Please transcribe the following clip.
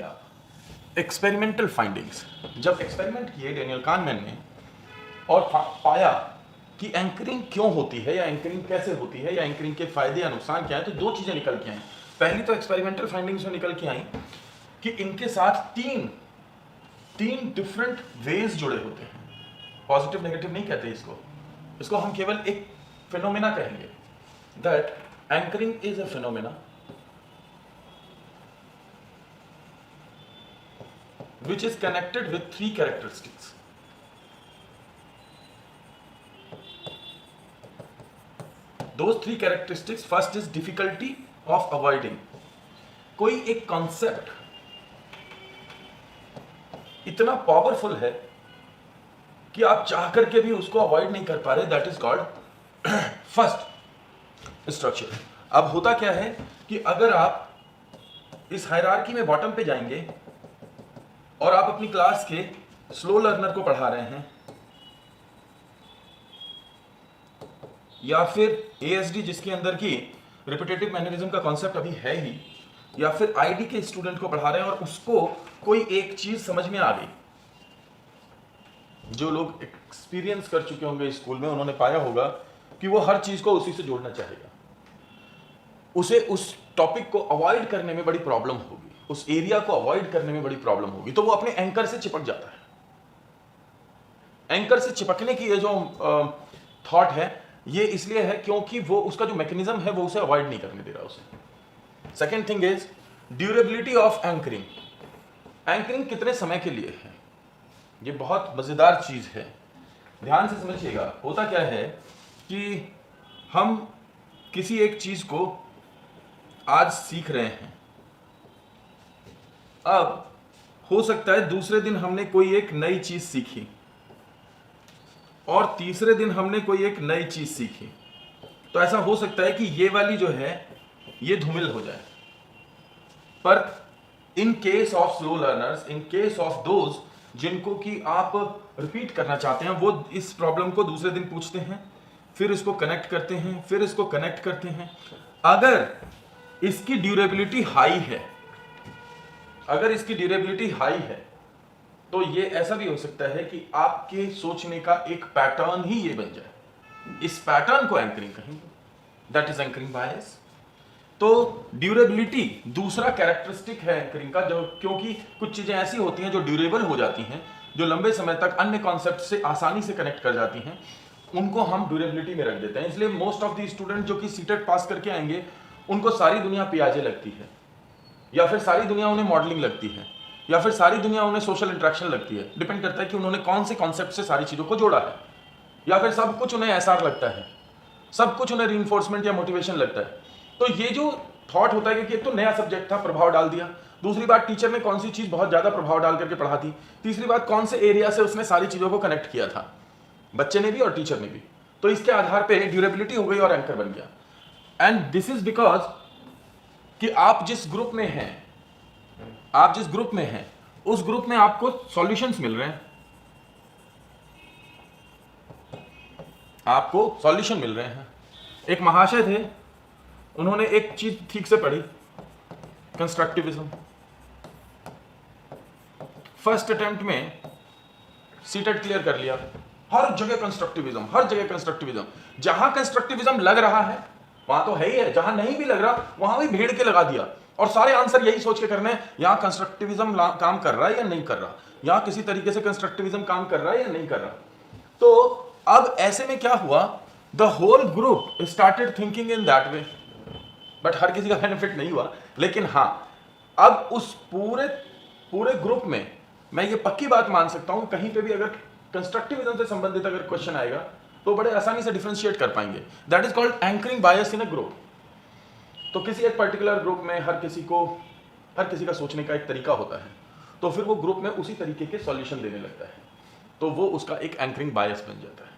कहेंगे आप? Experimental findings. जब एक्सपेरिमेंट किए डेनियल कानमैन ने और पाया कि एंकरिंग क्यों होती है या एंकरिंग कैसे होती है या एंकरिंग के फायदे या नुकसान क्या है, तो दो चीजें निकल के आई। पहली तो एक्सपेरिमेंटल फाइंडिंग्स में निकल के आई कि इनके साथ तीन डिफरेंट वेज जुड़े होते हैं। पॉजिटिव नेगेटिव नहीं कहते इसको हम केवल एक फिनोमेना कहेंगे, that anchoring is a phenomena which is connected with three characteristics. Those three characteristics, first is difficulty of avoiding. कोई एक कॉन्सेप्ट इतना पावरफुल है कि आप चाह करके भी उसको अवॉइड नहीं कर पा रहे, that is called first structure. अब होता क्या है कि अगर आप इस हायरार्की में बॉटम पे जाएंगे और आप अपनी क्लास के स्लो लर्नर को पढ़ा रहे हैं, या फिर एएसडी जिसके अंदर की रिपीटेटिव मैनरिज्म का कॉन्सेप्ट अभी है ही, या फिर आईडी के स्टूडेंट को पढ़ा रहे हैं और उसको कोई एक चीज समझ में आ गई। जो लोग एक्सपीरियंस कर चुके होंगे स्कूल में, उन्होंने पाया होगा कि वो हर चीज को उसी से जोड़ना चाहेगा, उसे उस टॉपिक को अवॉइड करने में बड़ी प्रॉब्लम होगी, उस एरिया को अवॉइड करने में बड़ी प्रॉब्लम होगी, तो वो अपने एंकर से चिपक जाता है। एंकर से चिपकने की ये जो थॉट है, ये इसलिए है क्योंकि वो उसका जो मैकेनिज्म है वो उसे अवॉइड नहीं करने दे रहा उसे। Second thing is durability of anchoring. Anchoring कितने समय के लिए है, ये बहुत मजेदार चीज है, ध्यान से समझिएगा। होता क्या है कि हम किसी एक चीज को आज सीख रहे हैं, अब हो सकता है दूसरे दिन हमने कोई एक नई चीज सीखी और तीसरे दिन हमने कोई एक नई चीज सीखी, तो ऐसा हो सकता है कि ये वाली जो है ये धूमिल हो जाए। पर in case of slow learners, in case of those जिनको कि आप रिपीट करना चाहते हैं, वो इस प्रॉब्लम को दूसरे दिन पूछते हैं, फिर इसको कनेक्ट करते हैं, फिर इसको कनेक्ट करते हैं। अगर इसकी ड्यूरेबिलिटी हाई है, अगर इसकी ड्यूरेबिलिटी हाई है, तो ये ऐसा भी हो सकता है कि आपके सोचने का एक पैटर्न ही ये बन जाए। इस पैटर्न को एंकरिंग कहेंगे, दैट इज एंकरिंग बायस। तो ड्यूरेबिलिटी दूसरा कैरेक्टरिस्टिक है एंकरिंग का, जो क्योंकि कुछ चीजें ऐसी होती हैं जो ड्यूरेबल हो जाती हैं, जो लंबे समय तक अन्य कॉन्सेप्ट से आसानी से कनेक्ट कर जाती हैं, उनको हम ड्यूरेबिलिटी में रख देते हैं। इसलिए मोस्ट ऑफ द स्टूडेंट जो कि सीटेट पास करके आएंगे, उनको सारी दुनिया पियाजे लगती है, या फिर सारी दुनिया उन्हें मॉडलिंग लगती है, या फिर सारी दुनिया उन्हें सोशल इंटरेक्शन लगती है। डिपेंड करता है कि उन्होंने कौन से कॉन्सेप्ट से सारी चीजों को जोड़ा है, या फिर सब कुछ उन्हें एसआर लगता है, सब कुछ उन्हें रीइंफोर्समेंट या मोटिवेशन लगता है। तो ये जो थॉट होता है कि एक तो नया सब्जेक्ट था, प्रभाव डाल दिया, दूसरी बात टीचर ने कौन सी चीज बहुत ज्यादा प्रभाव डाल करके पढ़ा दी, तीसरी बात कौन से एरिया से उसने सारी चीजों को कनेक्ट किया था, बच्चे ने भी और टीचर ने भी। तो इसके आधार पर ड्यूरेबिलिटी हो गई और एंकर बन गया। एंड दिस इज बिकॉज कि आप जिस ग्रुप में हैं, आप जिस ग्रुप में हैं, उस ग्रुप में आपको सॉल्यूशंस मिल रहे हैं, आपको सॉल्यूशन मिल रहे हैं। एक महाशय थे, उन्होंने एक चीज ठीक से पढ़ी, कंस्ट्रक्टिविज्म। फर्स्ट अटेम्प्ट में सीटेट क्लियर कर लिया, हर जगह कंस्ट्रक्टिविज्म, हर जगह कंस्ट्रक्टिविज्म। जहां कंस्ट्रक्टिविज्म लग रहा है वहां तो है ही है, जहां नहीं भी लग रहा वहां भी भेड़ के लगा दिया, और सारे आंसर यही सोच के करने हैं, यहां कंस्ट्रक्टिविज्म काम कर रहा है या नहीं कर रहा, यहां किसी तरीके से कंस्ट्रक्टिविज्म काम कर रहा है या नहीं कर रहा। तो अब ऐसे में क्या हुआ, the whole group started thinking in that way, but हर किसी का बेनिफिट नहीं हुआ। लेकिन हाँ, अब उस पूरे ग्रुप में मैं ये पक्की बात मान सकता हूं, कहीं पे भी अगर कंस्ट्रक्टिविज्म से संबंधित अगर क्वेश्चन आएगा तो बड़े आसानी से डिफरेंशिएट कर पाएंगे। That is called anchoring bias in a group. तो किसी एक पर्टिकुलर ग्रुप में हर किसी का सोचने का एक तरीका होता है, तो फिर वो ग्रुप में उसी तरीके के सॉल्यूशन देने लगता है, तो वो उसका एक एंकरिंग बायस बन जाता है।